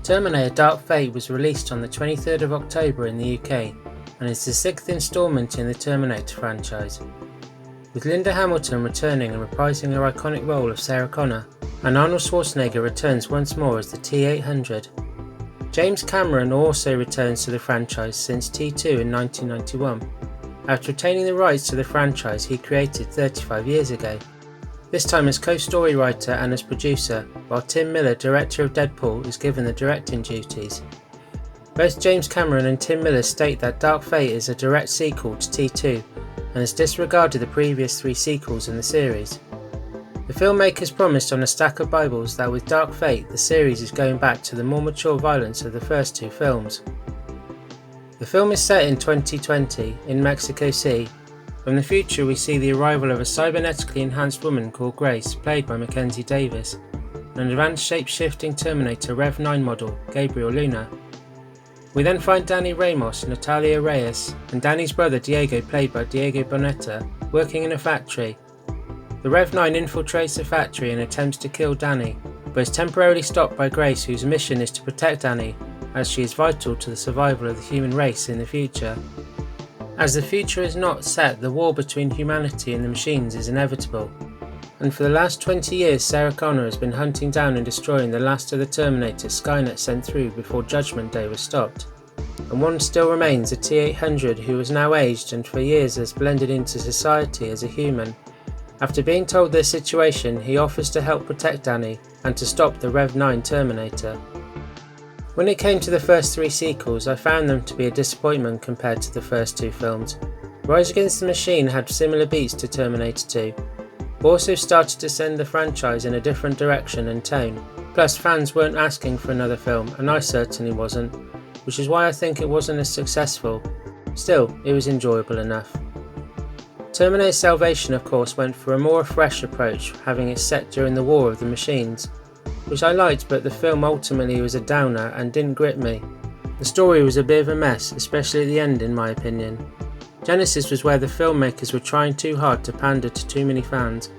Terminator Dark Fate was released on the 23rd of October in the UK and is the sixth instalment in the Terminator franchise. With Linda Hamilton returning and reprising her iconic role of Sarah Connor, and Arnold Schwarzenegger returns once more as the T-800. James Cameron also returns to the franchise since T2 in 1991, after retaining the rights to the franchise he created 35 years ago. This time as co-story writer and as producer, while Tim Miller, director of Deadpool, is given the directing duties. Both James Cameron and Tim Miller state that Dark Fate is a direct sequel to T2 and has disregarded the previous three sequels in the series. The filmmakers promised on a stack of Bibles that with Dark Fate the series is going back to the more mature violence of the first two films. The film is set in 2020 in Mexico City. From the future we see the arrival of a cybernetically enhanced woman called Grace, played by Mackenzie Davis, and an advanced shape-shifting Terminator Rev 9 model, Gabriel Luna. We then find Danny Ramos, Natalia Reyes, and Danny's brother Diego, played by Diego Boneta, working in a factory. The Rev 9 infiltrates the factory and attempts to kill Danny, but is temporarily stopped by Grace, whose mission is to protect Danny, as she is vital to the survival of the human race in the future. As the future is not set, the war between humanity and the machines is inevitable, and for the last 20 years Sarah Connor has been hunting down and destroying the last of the Terminators Skynet sent through before Judgment Day was stopped. And one still remains, a T-800 who has now aged and for years has blended into society as a human. After being told their situation, he offers to help protect Danny and to stop the Rev 9 Terminator. When it came to the first three sequels, I found them to be a disappointment compared to the first two films. Rise Against the Machine had similar beats to Terminator 2, but also started to send the franchise in a different direction and tone. Plus fans weren't asking for another film, and I certainly wasn't, which is why I think it wasn't as successful. Still, it was enjoyable enough. Terminator Salvation of course went for a more fresh approach, having it set during the War of the Machines, which I liked, but the film ultimately was a downer and didn't grip me. The story was a bit of a mess, especially at the end in my opinion. Genesis was where the filmmakers were trying too hard to pander to too many fans,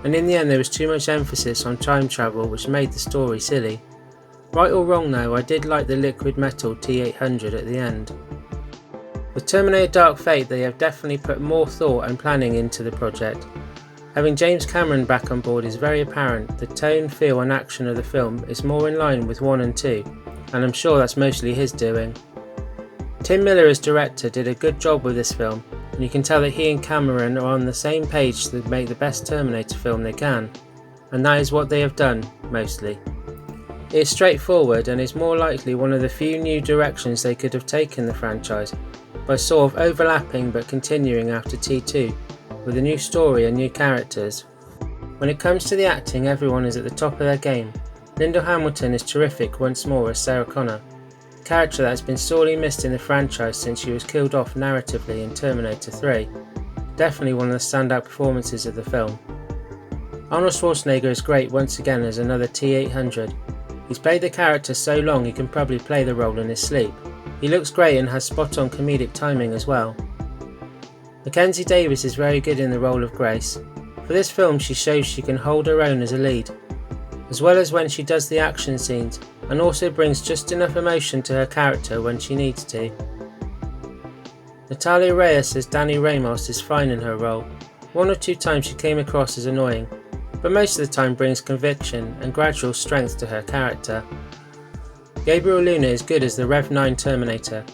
and in the end there was too much emphasis on time travel which made the story silly. Right or wrong though, I did like the liquid metal T-800 at the end. With Terminator Dark Fate they have definitely put more thought and planning into the project. Having James Cameron back on board is very apparent. The tone, feel and action of the film is more in line with 1 and 2, and I'm sure that's mostly his doing. Tim Miller as director did a good job with this film, and you can tell that he and Cameron are on the same page to make the best Terminator film they can, and that is what they have done, mostly. It is straightforward and is more likely one of the few new directions they could have taken the franchise, by sort of overlapping but continuing after T2, with a new story and new characters. When it comes to the acting, everyone is at the top of their game. Linda Hamilton is terrific once more as Sarah Connor, a character that has been sorely missed in the franchise since she was killed off narratively in Terminator 3. Definitely one of the standout performances of the film. Arnold Schwarzenegger is great once again as another T-800. He's played the character so long he can probably play the role in his sleep. He looks great and has spot on comedic timing as well. Mackenzie Davis is very good in the role of Grace. For this film she shows she can hold her own as a lead, as well as when she does the action scenes, and also brings just enough emotion to her character when she needs to. Natalia Reyes as Danny Ramos is fine in her role. 1 or 2 times she came across as annoying, but most of the time brings conviction and gradual strength to her character. Gabriel Luna is good as the Rev 9 Terminator,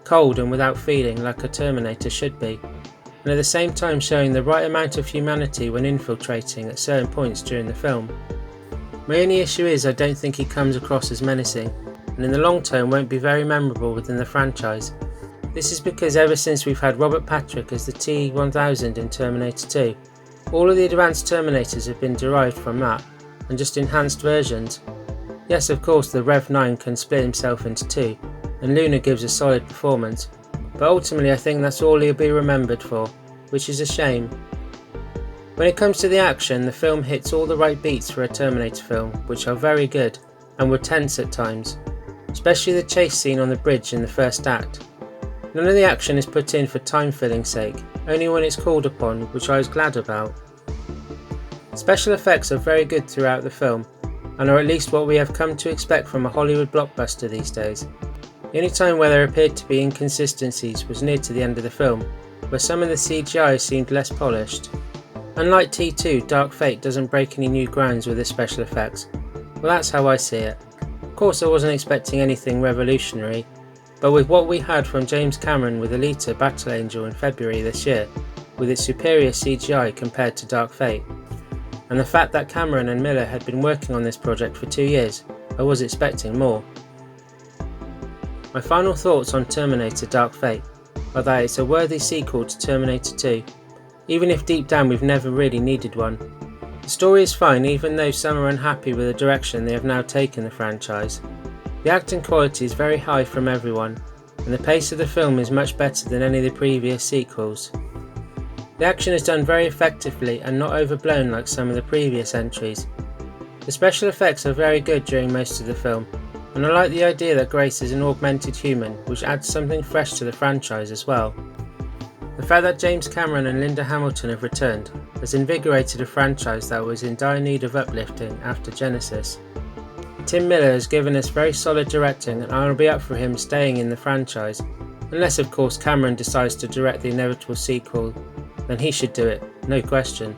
cold and without feeling like a Terminator should be, and at the same time showing the right amount of humanity when infiltrating at certain points during the film. My only issue is I don't think he comes across as menacing, and in the long term won't be very memorable within the franchise. This is because ever since we've had Robert Patrick as the T-1000 in Terminator 2, all of the advanced Terminators have been derived from that, and just enhanced versions. Yes, of course the Rev 9 can split himself into 2, and Luna gives a solid performance, but ultimately I think that's all he'll be remembered for, which is a shame. When it comes to the action, the film hits all the right beats for a Terminator film, which are very good, and were tense at times, especially the chase scene on the bridge in the first act. None of the action is put in for time filling's sake, only when it's called upon, which I was glad about. Special effects are very good throughout the film, and are at least what we have come to expect from a Hollywood blockbuster these days. The only time where there appeared to be inconsistencies was near to the end of the film, where some of the CGI seemed less polished. Unlike T2, Dark Fate doesn't break any new grounds with its special effects. Well, that's how I see it. Of course, I wasn't expecting anything revolutionary, but with what we had from James Cameron with Alita Battle Angel in February this year, with its superior CGI compared to Dark Fate, and the fact that Cameron and Miller had been working on this project for 2 years, I was expecting more. My final thoughts on Terminator Dark Fate are that it's a worthy sequel to Terminator 2, even if deep down we've never really needed one. The story is fine even though some are unhappy with the direction they have now taken the franchise. The acting quality is very high from everyone, and the pace of the film is much better than any of the previous sequels. The action is done very effectively and not overblown like some of the previous entries. The special effects are very good during most of the film, and I like the idea that Grace is an augmented human, which adds something fresh to the franchise as well. The fact that James Cameron and Linda Hamilton have returned has invigorated a franchise that was in dire need of uplifting after Genesis. Tim Miller has given us very solid directing, and I will be up for him staying in the franchise, unless of course Cameron decides to direct the inevitable sequel, then he should do it, no question.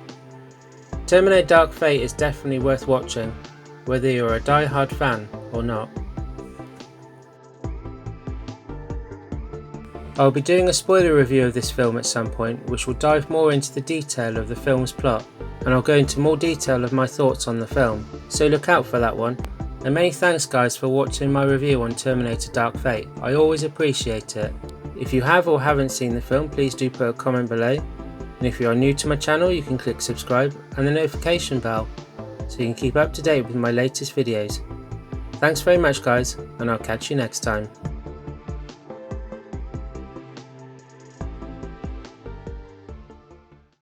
Terminator Dark Fate is definitely worth watching, whether you're a die-hard fan or not. I'll be doing a spoiler review of this film at some point, which will dive more into the detail of the film's plot, and I'll go into more detail of my thoughts on the film, so look out for that one. And many thanks guys for watching my review on Terminator Dark Fate, I always appreciate it. If you have or haven't seen the film, please do put a comment below, and if you are new to my channel you can click subscribe and the notification bell, so you can keep up to date with my latest videos. Thanks very much guys, and I'll catch you next time.